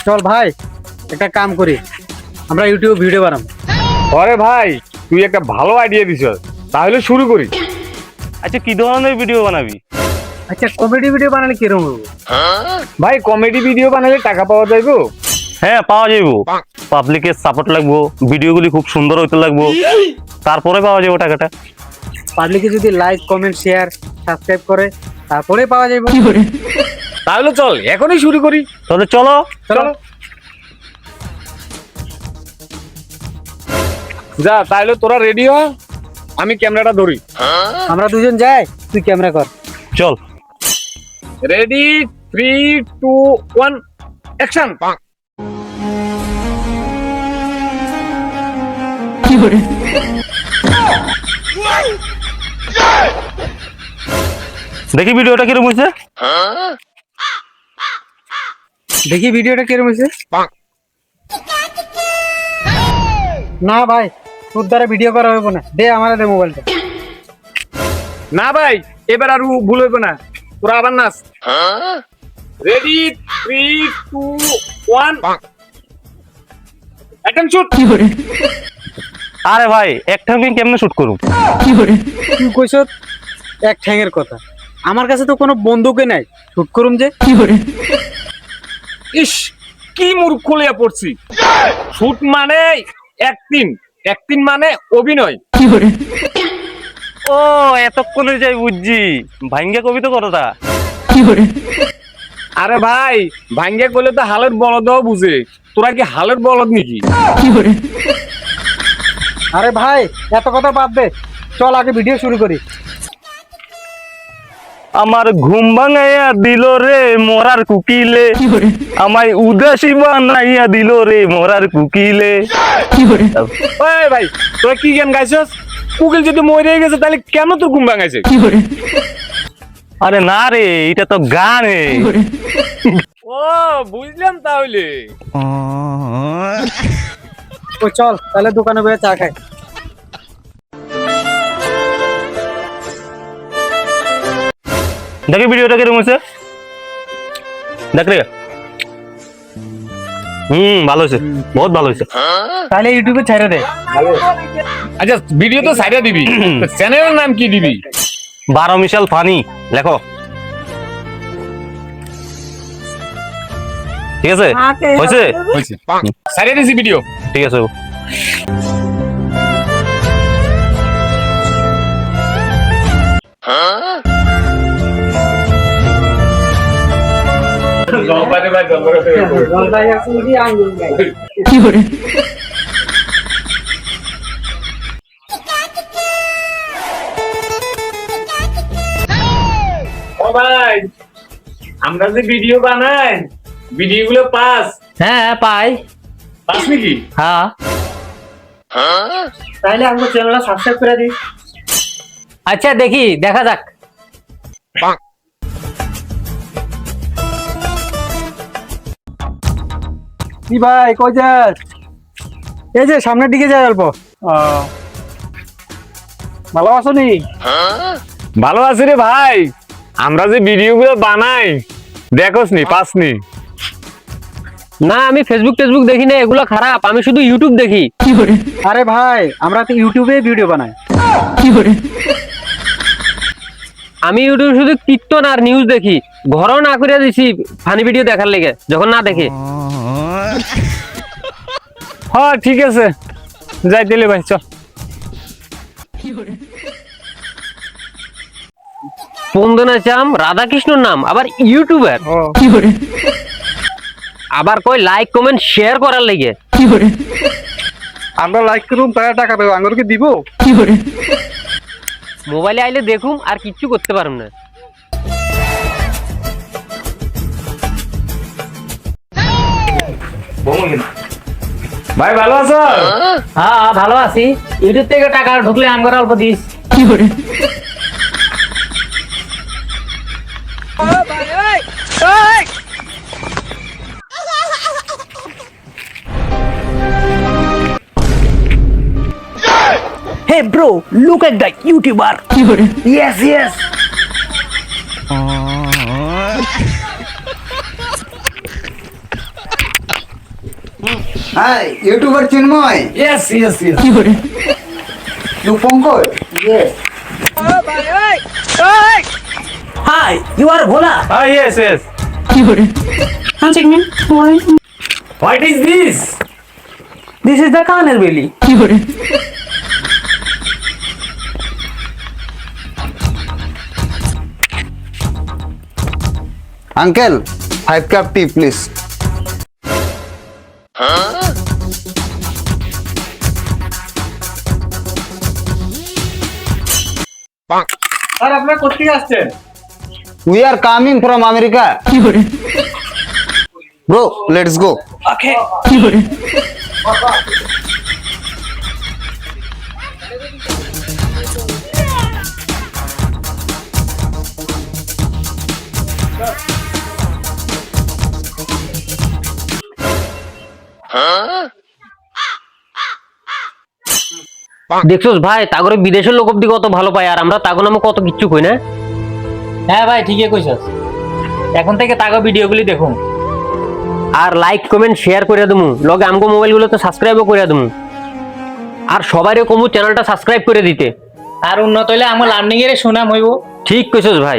চল ভাই একটা কাম করি, আমরা ইউটিউব ভিডিও বানাবো। আরে ভাই তুই একটা ভালো আইডিয়া দিছ, তাহলে শুরু করি। আচ্ছা কি ধরনের ভিডিও বানাবি? আচ্ছা কমেডি ভিডিও বানালে কিরকম হবে? ভাই কমেডি ভিডিও বানালে টাকা পাওয়া যাইবো? হ্যাঁ পাওয়া যাইবো, পাবলিকের সাপোর্ট লাগবো, ভিডিওগুলি খুব সুন্দর হইতে লাগবো, তারপরে পাওয়া যাবে টাকাটা। পাবলিকে যদি লাইক কমেন্ট শেয়ার সাবস্ক্রাইব করে তারপরে পাওয়া যাবে। তাহলে চল এখনই শুরু করি। তাহলে চলো চলো যা, তাহলে তোরা রেডি হ, আমি ক্যামেরাটা ধরি। আমরা দুজন যাই, তুই ক্যামেরা কর। চল। Ready 3 2 1 action. দেখি ভিডিওটা কিরকম হয়েছে। দেখি ভিডিওটা কিরকম হয়েছে। না ভাই তোর দ্বারা ভিডিও করা হবে না, দে আমার দে মোবাইলটা। না ভাই এবার আর ভুল হইব না, তোরা আবার নাচ। Ready 3 2 1 action shoot. আরে ভাই একটা আমি কেমনে শুট করুম? তুই কইছ এক ঠ্যাঙের কথা, আমার কাছে তো কোনো বন্দুকে নাই, শুট করুম যে। ইস কি মূর্খ লিয়া পড়ছি। শুট মানে অ্যাক্টিং, অ্যাক্টিং মানে অভিনয়। ও এতক্ষণে যাই বুঝছি, ভাঙ্গে কবিতা কথাটা। আরে ভাই ভাঙ্গে করলে তো হালের বলদও বুঝে, তোরা কি হালের বলদ নাকি? আরে ভাই এত কথা বাদ দে, চল আগে ভিডিও শুরু করি। আমার ঘুম ভাঙাইয়া দিল রে মরার কুকিলে, আমায় উদাসী বানাইয়া দিল রে মরার কুকিলে। ওই ভাই তোরা কি গান গাইছস? কুকিল যদি মরে গেছে তাহলে কেন তোর ঘুম ভাঙাইছে? আরে না রে, এটা তো গান। ও বুঝলাম তাহলে। ও চল তাহলে দোকানে বসে চা খাই। দেখি ভিডিওটা কিরকম হয়েছে, দেখ রে। ভালো হয়েছে, বহুত ভালো হয়েছে। তাহলে ইউটিউবে ছেড়ে দে। আচ্ছা ভিডিও তো সাইডে দিবি, চ্যানেলের নাম কি দিবি? 12 মিশাল ফানি লেখো, ঠিক আছে? হয়েছে হয়েছে, সাইডে দিছি ভিডিও। ঠিক আছে। ও ভাই আমরা যে ভিডিও বানাই, ভিডিও গুলো পাস হ্যাঁ পাই। পাস নাকি? হ্যাঁ তাহলে আমাকে চ্যানেলটা সাবস্ক্রাইব করে দিস। আচ্ছা দেখি, দেখা যাক। কি ভাই কই যাস? এই যে সামনের দিকে যাই অল্প। ভালো আছো নি? ভালো আছি রে ভাই। আমরা যে ভিডিও গুলো বানাই দেখোস নি, পাস নি? না আমি ফেসবুক টেসবুক দেখি না, এগুলো খারাপ, আমি শুধু ইউটিউব দেখি। আরে ভাই আমরা তো ইউটিউবে ভিডিও বানাই। আমি ইউটিউব শুধু কীর্তন আর নিউজ দেখি, ঘরও না করে দিছি ফানি ভিডিও দেখার লেগে যখন না দেখে। হ্যাঁ ঠিক আছে, যাই দিলে ভাই চল। বন্দনা চাম রাধাকৃষ্ণর নাম, আবার ইউটিউবার, আবার কই লাইক কমেন্ট শেয়ার করার লেগে। আমরা লাইক করুম তারা টাকা পাবো, আঙ্গুরকে দিব। মোবাইলে আইলে দেখুম আর কিচ্ছু করতে পারুম না। ভাই ভালো আছো? হ্যাঁ ভালো আছি। ইউটিউব থেকে টাকা ঢুকলে আমার অল্প দিস। Hey Hey bro, look at that YouTuber. Yes, yes. Hi YouTuber Chinmoy Yes, yes, yes. You Pankaj yes Hi, you are Bhola. Ah, yes, yes. What is this? This is the Kaner belly. Uncle 5 cup T please sir আপনারা কোথেকে আসছেন? We are coming from America bro let's go Okay. দেখছোস ভাই তাগরে বিদেশের লোক অব্দি কত ভালো পায় আর আমরা তাগো নামে কত কিচ্ছু কই না। হ্যাঁ ভাই ঠিকই কইছস, এখন থেকে তাগো ভিডিওগুলি দেখুন। আর লাইক কমেন্ট শেয়ার করে দেবো, লগে আমগো মোবাইলগুলোতে সাবস্ক্রাইবও করে দেবো। আর সবাইরে কমু চ্যানেলটা সাবস্ক্রাইব করে দিতে। আর উন্নত হইলে আমার লার্নিং এর সুনাম হইব। ঠিক কইছস ভাই।